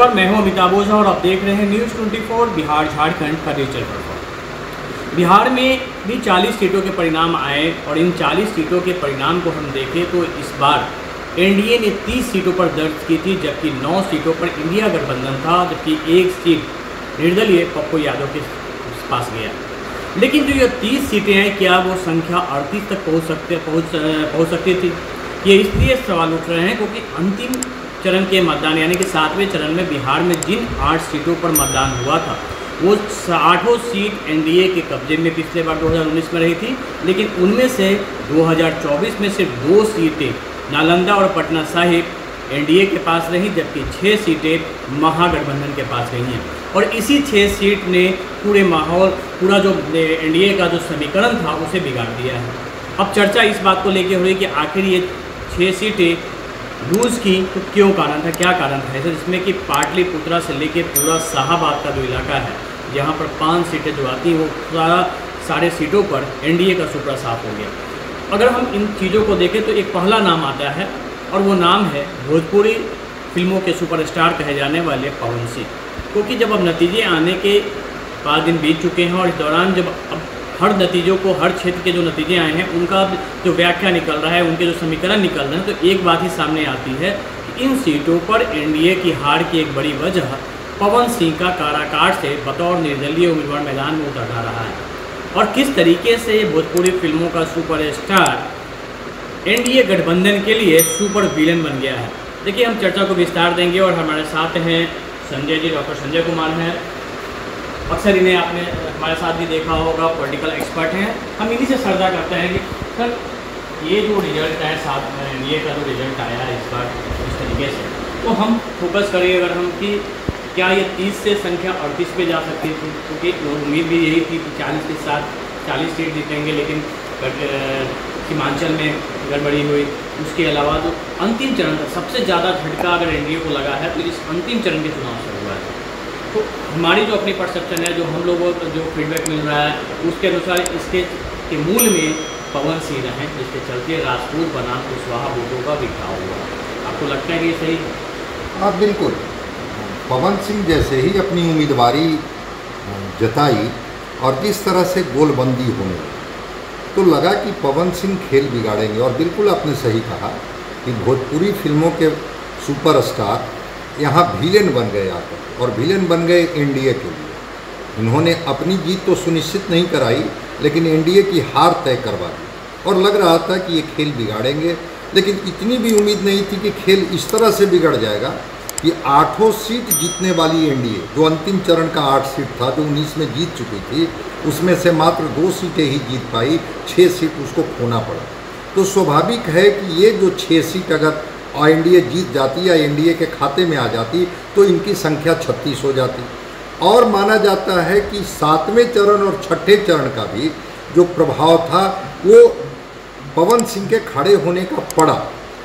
नमस्कार, मैं हूं अमिताभ ओझा और आप देख रहे हैं न्यूज़ 24 बिहार झारखंड का डिजिटल प्लेटफॉर्म। बिहार में भी 40 सीटों के परिणाम आए और इन 40 सीटों के परिणाम को हम देखें तो इस बार एनडीए ने 30 सीटों पर दर्ज की थी, जबकि 9 सीटों पर इंडिया गठबंधन था, जबकि एक सीट निर्दलीय पप्पू यादव के पास गया। लेकिन जो ये 30 सीटें हैं, क्या वो संख्या 38 तक पहुँच सकती थी? ये इसलिए सवाल उठ रहे हैं क्योंकि अंतिम चरण के मतदान यानी कि 7वें चरण में बिहार में जिन 8 सीटों पर मतदान हुआ था वो 8 सीट एनडीए के कब्जे में पिछले बार 2019 में रही थी, लेकिन उनमें से 2024 में सिर्फ 2 सीटें नालंदा और पटना साहिब एनडीए के पास रही, जबकि 6 सीटें महागठबंधन के पास रही हैं। और इसी 6 सीट ने पूरा जो एनडीए का जो समीकरण था उसे बिगाड़ दिया है। अब चर्चा इस बात को लेकर हुई कि आखिर ये 6 सीटें लूज़ की तो क्यों कारण था, क्या कारण था ऐसे, जिसमें कि पाटलिपुत्रा से लेके पूरा शाहाबाद का जो इलाका है जहाँ पर 5 सीटें जो आती हैं वो सारे सीटों पर एनडीए का सुपड़ा साफ हो गया। अगर हम इन चीज़ों को देखें तो एक पहला नाम आता है और वो नाम है भोजपुरी फिल्मों के सुपरस्टार कहे जाने वाले पवन सिंह, क्योंकि जब अब नतीजे आने के 5 दिन बीत चुके हैं और इस दौरान जब अब हर नतीजों को, हर क्षेत्र के जो नतीजे आए हैं उनका जो व्याख्या निकल रहा है, उनके जो समीकरण निकल रहे हैं, तो एक बात ही सामने आती है कि इन सीटों पर एनडीए की हार की एक बड़ी वजह पवन सिंह का काराकाट से बतौर निर्दलीय उम्मीदवार मैदान में उतर रहा है और किस तरीके से भोजपुरी फिल्मों का सुपरस्टार एनडीए गठबंधन के लिए सुपर विलेन बन गया है। देखिए, हम चर्चा को विस्तार देंगे और हमारे साथ हैं संजय जी, डॉक्टर संजय कुमार हैं। अक्सर इन्हें आपने हमारे साथ भी देखा होगा, पॉलिटिकल एक्सपर्ट हैं। हम इन्हीं से सर्जा करते हैं कि सर ये जो रिजल्ट है, 7 में एनडीए का जो रिजल्ट आया है इस बार इस तरीके से, तो हम फोकस करें अगर हम कि क्या ये 30 से संख्या 38 पे जा सकती थी, क्योंकि उम्मीद भी यही थी कि 40 के साथ 40 सीट जीतेंगे, लेकिन सीमांचल में गड़बड़ी हुई। उसके अलावा जो अंतिम चरण था, सबसे ज़्यादा झटका अगर एनडीए को लगा है तो इस अंतिम चरण के चुनाव से हुआ है। तो हमारी जो अपनी परसेप्शन है, जो हम लोगों को जो फीडबैक मिल रहा है, उसके अनुसार इसके के मूल में पवन सिंह हैं, जिसके चलते राजपूत बनाम कुशवाहा वोटों का बिखराव हुआ। आपको लगता है कि ये सही? हाँ, बिल्कुल। पवन सिंह जैसे ही अपनी उम्मीदवारी जताई और जिस तरह से गोलबंदी होने तो लगा कि पवन सिंह खेल बिगाड़ेंगे। और बिल्कुल आपने सही कहा कि भोजपुरी फिल्मों के सुपरस्टार यहाँ विलेन बन गए आकर, और विलेन बन गए एनडीए के लिए। इन्होंने अपनी जीत तो सुनिश्चित नहीं कराई, लेकिन एनडीए की हार तय करवा दी और लग रहा था कि ये खेल बिगाड़ेंगे। लेकिन इतनी भी उम्मीद नहीं थी कि खेल इस तरह से बिगड़ जाएगा कि 8 सीट जीतने वाली एनडीए, जो अंतिम चरण का 8 सीट था, जो 19 में जीत चुकी थी, उसमें से मात्र 2 सीटें ही जीत पाई, 6 सीट उसको खोना पड़ा। तो स्वाभाविक है कि ये जो 6 सीट अगर एनडीए जीत जाती या एनडीए के खाते में आ जाती तो इनकी संख्या 36 हो जाती। और माना जाता है कि 7वें चरण और 6ठे चरण का भी जो प्रभाव था वो पवन सिंह के खड़े होने का पड़ा।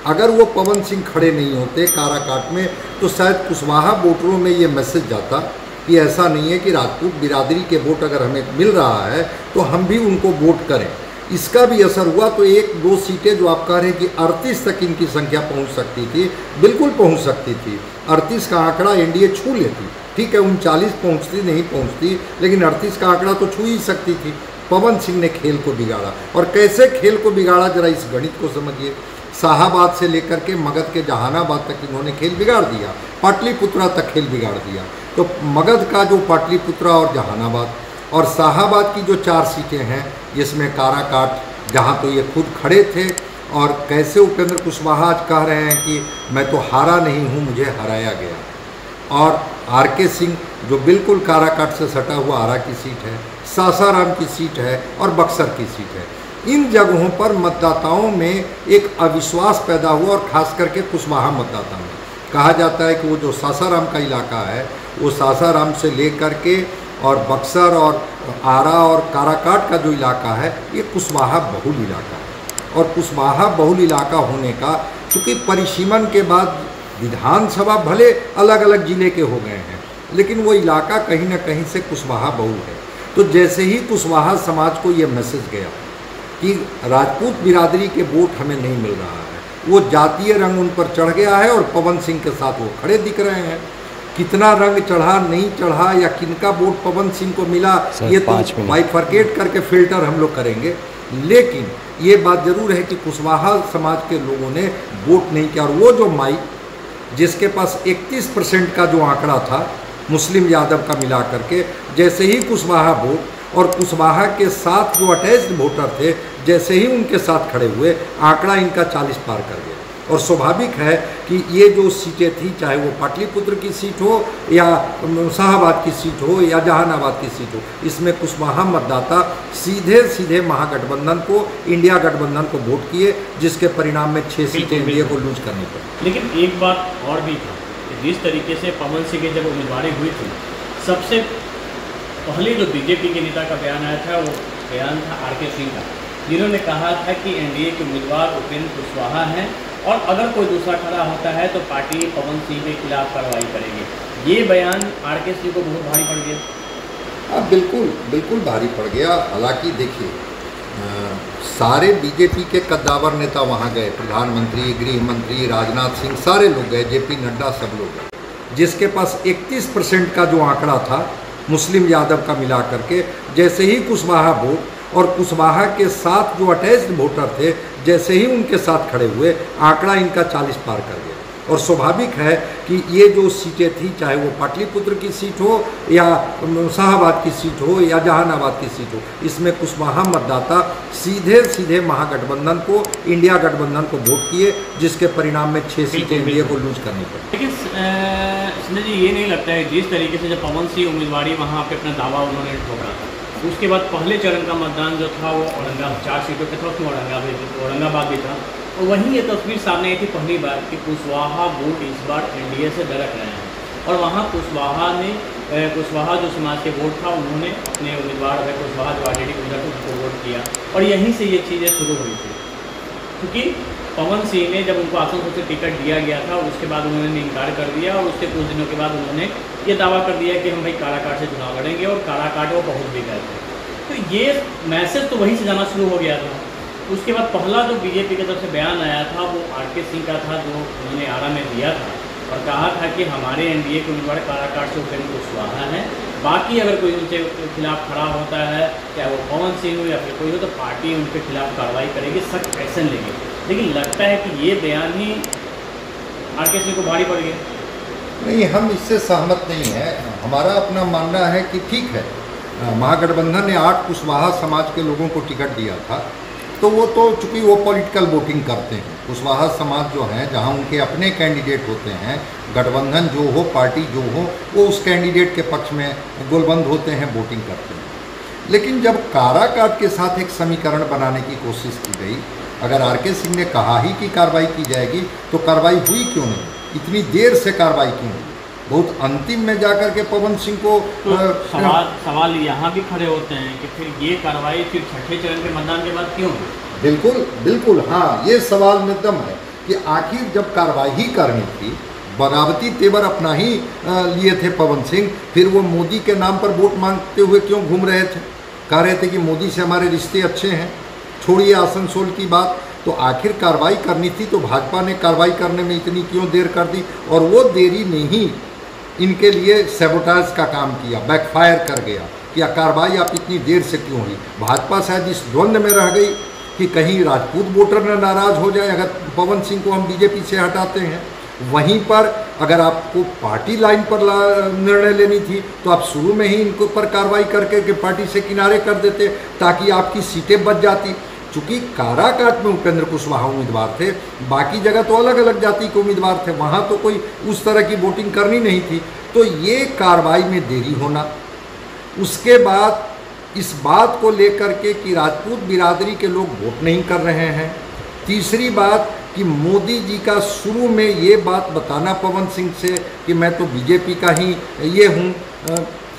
अगर वो पवन सिंह खड़े नहीं होते काराकाट में तो शायद कुशवाहा वोटरों में ये मैसेज जाता कि ऐसा नहीं है कि राजपूत बिरादरी के वोट अगर हमें मिल रहा है तो हम भी उनको वोट करें। इसका भी असर हुआ। तो 1-2 सीटें जो आप कह रहे हैं कि 38 तक इनकी संख्या पहुंच सकती थी, बिल्कुल पहुंच सकती थी। 38 का आंकड़ा एनडीए छू लेती, ठीक है, 39 पहुंचती नहीं पहुंचती, लेकिन 38 का आंकड़ा तो छू ही सकती थी। पवन सिंह ने खेल को बिगाड़ा, और कैसे खेल को बिगाड़ा जरा इस गणित को समझिए। शाहाबाद से लेकर के मगध के जहानाबाद तक इन्होंने खेल बिगाड़ दिया, पाटलिपुत्रा तक खेल बिगाड़ दिया। तो मगध का जो पाटलिपुत्रा और जहानाबाद और शाहाबाद की जो 4 सीटें हैं, जिसमें काराकाट, जहाँ तो ये खुद खड़े थे, और कैसे उपेंद्र कुशवाहा आज कह रहे हैं कि मैं तो हारा नहीं हूँ, मुझे हराया गया। और आरके सिंह जो बिल्कुल काराकाट से सटा हुआ आरा की सीट है, सासाराम की सीट है और बक्सर की सीट है। इन जगहों पर मतदाताओं में एक अविश्वास पैदा हुआ, और ख़ास करके कुशवाहा मतदाताओं में। कहा जाता है कि वो जो सासाराम का इलाका है, वो सासाराम से लेकर के और बक्सर और आरा और काराकाट का जो इलाका है, ये कुशवाहा बहुल इलाका है। और कुशवाहा बहुल इलाका होने का, चूँकि परिसीमन के बाद विधानसभा भले अलग अलग ज़िले के हो गए हैं, लेकिन वो इलाका कहीं ना कहीं से कुशवाहा बहुल है। तो जैसे ही कुशवाहा समाज को ये मैसेज गया कि राजपूत बिरादरी के वोट हमें नहीं मिल रहा है, वो जातीय रंग उन पर चढ़ गया है और पवन सिंह के साथ वो खड़े दिख रहे हैं, कितना रंग चढ़ा नहीं चढ़ा या किनका वोट पवन सिंह को मिला, ये तो बाइफरकेट करके फिल्टर हम लोग करेंगे। लेकिन ये बात जरूर है कि कुशवाहा समाज के लोगों ने वोट नहीं किया। और वो जो माई जिसके पास 31% का जो आंकड़ा था मुस्लिम यादव का मिला करके, जैसे ही कुशवाहा वोट और कुशवाहा के साथ जो अटैच्ड वोटर थे जैसे ही उनके साथ खड़े हुए, आंकड़ा इनका 40 पार कर गया। और स्वाभाविक है कि ये जो सीटें थी, चाहे वो पाटलिपुत्र की सीट हो या शाहाबाद की सीट हो या जहानाबाद की सीट हो, इसमें कुशवाहा मतदाता सीधे सीधे महागठबंधन को, इंडिया गठबंधन को वोट किए, जिसके परिणाम में 6 सीटें एनडीए को लूज करनी पड़ी। लेकिन एक बात और भी था, जिस तरीके से पवन सिंह की जब उम्मीदवारी हुई थी, सबसे पहले जो बीजेपी के नेता का बयान आया था वो बयान था आरके सिंह का, जिन्होंने कहा था कि एनडीए के उम्मीदवार उपेंद्र कुशवाहा हैं और अगर कोई दूसरा खड़ा होता है तो पार्टी पवन सिंह के खिलाफ कार्रवाई करेगी। ये बयान आरके सिंह को बहुत भारी पड़ गया। अब बिल्कुल भारी पड़ गया। हालांकि देखिए, सारे बीजेपी के कद्दावर नेता वहाँ गए, प्रधानमंत्री, गृह मंत्री, राजनाथ सिंह, सारे लोग गए, जेपी नड्डा, सब लोग गए। जिसके पास 31% का जो आंकड़ा था मुस्लिम यादव का मिला करके, जैसे ही कुशवाहा वोट और कुशवाहा के साथ जो अटैच्ड वोटर थे जैसे ही उनके साथ खड़े हुए, आंकड़ा इनका 40 पार कर गया। और स्वाभाविक है कि ये जो सीटें थी, चाहे वो पाटलिपुत्र की सीट हो या शाहाबाद की सीट हो या जहानाबाद की सीट हो, इसमें कुशवाहा मतदाता सीधे सीधे महागठबंधन को, इंडिया गठबंधन को वोट किए, जिसके परिणाम में 6 सीटें एनडीए को लूज करनी पड़ी। लेकिन संजय जी, ये नहीं लगता है जिस तरीके से जब पवन सिंह उम्मीदवारी वहाँ पे अपना दावा उन्होंने ठोका था, उसके बाद पहले चरण का मतदान जो था वो औरंगाबाद 4 सीटों पे था, उसमें औरंगाबाद भी था, और वहीं ये तस्वीर सामने आई थी पहली बार कि कुशवाहा वोट इस बार एनडीए से दरक रहे हैं। और वहाँ कुशवाहा जो समाज के वोट था, उन्होंने अपने उम्मीदवार कुशवाहा जो आरजेडी के उम्मीदवार थे उसको वोट किया, और यहीं से ये चीज़ें शुरू हुई थी। क्योंकि पवन सिंह ने जब उनको आसनसोल से टिकट दिया गया था, उसके बाद उन्होंने इनकार कर दिया, और उसके कुछ दिनों के बाद उन्होंने ये दावा कर दिया कि हम भाई काराकाट से चुनाव लड़ेंगे, और काराकाट वो पहुँच भी गए थे। तो ये मैसेज तो वहीं से जाना शुरू हो गया था। उसके बाद पहला जो बीजेपी की तरफ से बयान आया था वो आरके सिंह का था, जो उन्होंने आरा में दिया था और कहा था कि हमारे एनडीए के उम्मीदवार काराकाट से उपेंद्र कुशवाहा हैं, बाकी अगर कोई उनके खिलाफ खड़ा होता है, चाहे वो पवन सिंह हो या फिर कोई हो, तो पार्टी उनके खिलाफ कार्रवाई करेगी, सख्त एक्शन लेगी। लेकिन लगता है कि ये बयान ही आरके सिंह को भारी पड़ गया। नहीं, हम इससे सहमत नहीं है। हमारा अपना मानना है कि ठीक है, महागठबंधन ने 8 कुशवाहा समाज के लोगों को टिकट दिया था, तो वो तो चूँकि वो पॉलिटिकल वोटिंग करते हैं, कुशवाहा समाज जो है, जहाँ उनके अपने कैंडिडेट होते हैं, गठबंधन जो हो, पार्टी जो हो, वो उस कैंडिडेट के पक्ष में गोलबंद होते हैं, वोटिंग करते हैं। लेकिन जब काराकाट के साथ एक समीकरण बनाने की कोशिश की गई, अगर आरके सिंह ने कहा ही कि कार्रवाई की जाएगी, तो कार्रवाई हुई क्यों नहीं? इतनी देर से कार्रवाई क्यों हुई? बहुत अंतिम में जाकर के पवन सिंह को तो सवाल यहाँ भी खड़े होते हैं कि फिर ये कार्रवाई फिर 6ठे चरण के मतदान के बाद क्यों हुई? बिल्कुल हाँ, ये सवाल में दम है कि आखिर जब कार्रवाई ही करनी थी, बगावती तेवर अपना ही लिए थे पवन सिंह, फिर वो मोदी के नाम पर वोट मांगते हुए क्यों घूम रहे थे? कह रहे थे कि मोदी से हमारे रिश्ते अच्छे हैं, छोड़िए आसनसोल की बात। तो आखिर कार्रवाई करनी थी, तो भाजपा ने कार्रवाई करने में इतनी क्यों देर कर दी? और वो देरी ने ही इनके लिए सैबोटाज का काम किया, बैकफायर कर गया कि कार्रवाई आप इतनी देर से क्यों हुई। भाजपा शायद इस द्वंद्व में रह गई कि कहीं राजपूत वोटर न नाराज़ हो जाए अगर पवन सिंह को हम बीजेपी से हटाते हैं। वहीं पर अगर आपको पार्टी लाइन पर निर्णय लेनी थी, तो आप शुरू में ही इनके ऊपर कार्रवाई करके के पार्टी से किनारे कर देते, ताकि आपकी सीटें बच जाती। चूँकि काराकाट में उपेंद्र कुशवाहा उम्मीदवार थे, बाकी जगह तो अलग अलग जाति के उम्मीदवार थे, वहाँ तो कोई उस तरह की वोटिंग करनी नहीं थी। तो ये कार्रवाई में देरी होना, उसके बाद इस बात को लेकर के कि राजपूत बिरादरी के लोग वोट नहीं कर रहे हैं, तीसरी बात कि मोदी जी का शुरू में ये बात बताना पवन सिंह से कि मैं तो बीजेपी का ही ये हूँ,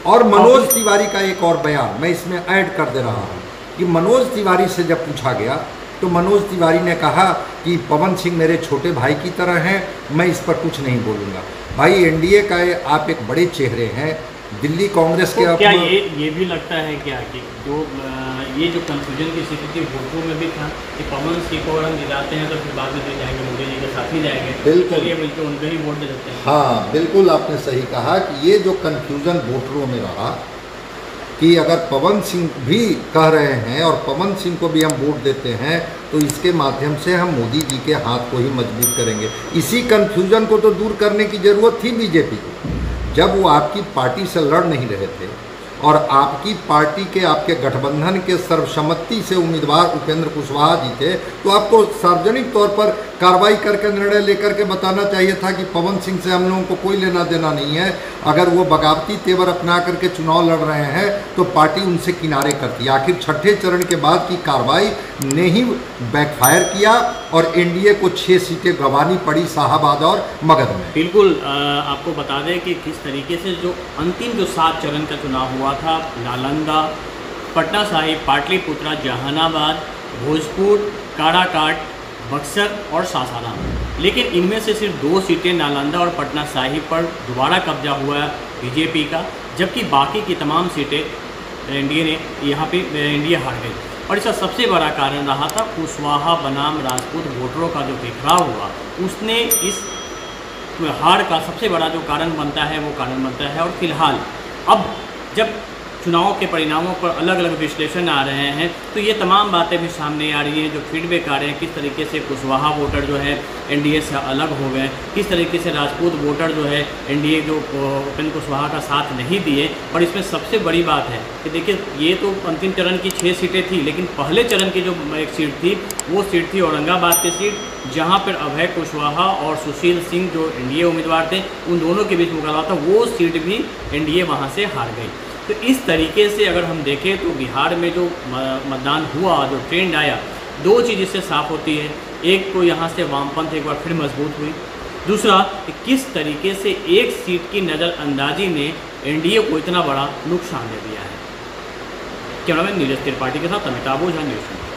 और मनोज तिवारी का एक और बयान मैं इसमें ऐड कर दे रहा हूँ कि मनोज तिवारी से जब पूछा गया तो मनोज तिवारी ने कहा कि पवन सिंह मेरे छोटे भाई की तरह हैं, मैं इस पर कुछ नहीं बोलूँगा। भाई, एनडीए का आप एक बड़े चेहरे हैं, दिल्ली कांग्रेस के क्या ये भी लगता है क्या कि जो ये जो कन्फ्यूजन की स्थिति थी वोटरों में भी था कि पवन सिंह को अगर हम जिताते हैं तो फिर बाद में तो जाएंगे मोदी जी के साथ ही जाएंगे, बिल्कुल। चलिए बिल्कुल उनको ही वोट दे देते हैं। हाँ बिल्कुल, आपने सही कहा कि ये जो कन्फ्यूज़न वोटरों में रहा कि अगर पवन सिंह भी कह रहे हैं और पवन सिंह को भी हम वोट देते हैं तो इसके माध्यम से हम मोदी जी के हाथ को ही मजबूत करेंगे। इसी कन्फ्यूज़न को तो दूर करने की ज़रूरत थी बीजेपी को। जब वो आपकी पार्टी से लड़ नहीं रहे थे और आपकी पार्टी के, आपके गठबंधन के सर्वसम्मति से उम्मीदवार उपेंद्र कुशवाहा जी थे, तो आपको सार्वजनिक तौर पर कार्रवाई करके निर्णय लेकर के बताना चाहिए था कि पवन सिंह से हम लोगों को कोई लेना देना नहीं है। अगर वो बगावती तेवर अपना करके चुनाव लड़ रहे हैं तो पार्टी उनसे किनारे करती। आखिर छठे चरण के बाद की कार्रवाई ने ही बैकफायर किया और एनडीए को 6 सीटें गंवानी पड़ी शाहाबाद और मगध में। बिल्कुल, आपको बता दें कि किस तरीके से जो अंतिम जो 7 चरण का चुनाव हुआ था, नालंदा, पटना साहिब, पाटलिपुत्रा, जहानाबाद, भोजपुर, काराकाट, बक्सर और सासाराम, लेकिन इनमें से सिर्फ 2 सीटें नालंदा और पटना साहिब पर दोबारा कब्जा हुआ है बीजेपी का, जबकि बाकी की तमाम सीटें एनडीए ने यहाँ पे एनडीए हार गई। और इसका सबसे बड़ा कारण रहा था कुशवाहा बनाम राजपूत वोटरों का जो बिखराव हुआ, उसने इस हार का सबसे बड़ा जो कारण बनता है वो कारण बनता है। और फिलहाल अब जब चुनाव के परिणामों पर अलग अलग विश्लेषण आ रहे हैं तो ये तमाम बातें भी सामने आ रही हैं, जो फीडबैक आ रहे हैं, किस तरीके से कुशवाहा वोटर जो है एनडीए से अलग हो गए, किस तरीके से राजपूत वोटर जो है एनडीए जो उपेंद्र कुशवाहा का साथ नहीं दिए। और इसमें सबसे बड़ी बात है कि देखिए, ये तो अंतिम चरण की 6 सीटें थी, लेकिन पहले चरण की जो एक सीट थी वो सीट थी औरंगाबाद की सीट, जहाँ पर अभय कुशवाहा और सुशील सिंह जो एनडीए उम्मीदवार थे उन दोनों के बीच मुकाबला था, वो सीट भी एनडीए वहाँ से हार गई। तो इस तरीके से अगर हम देखें तो बिहार में जो मतदान हुआ, जो ट्रेंड आया, 2 चीज़ इससे साफ होती है। एक तो यहाँ से वामपंथ एक बार फिर मजबूत हुई, दूसरा किस तरीके से एक सीट की नज़रअंदाजी ने एनडीए को इतना बड़ा नुकसान दे दिया है। कैमरामैन नीरज त्रिपाठी के साथ अमिताभ ओझा, न्यूज़।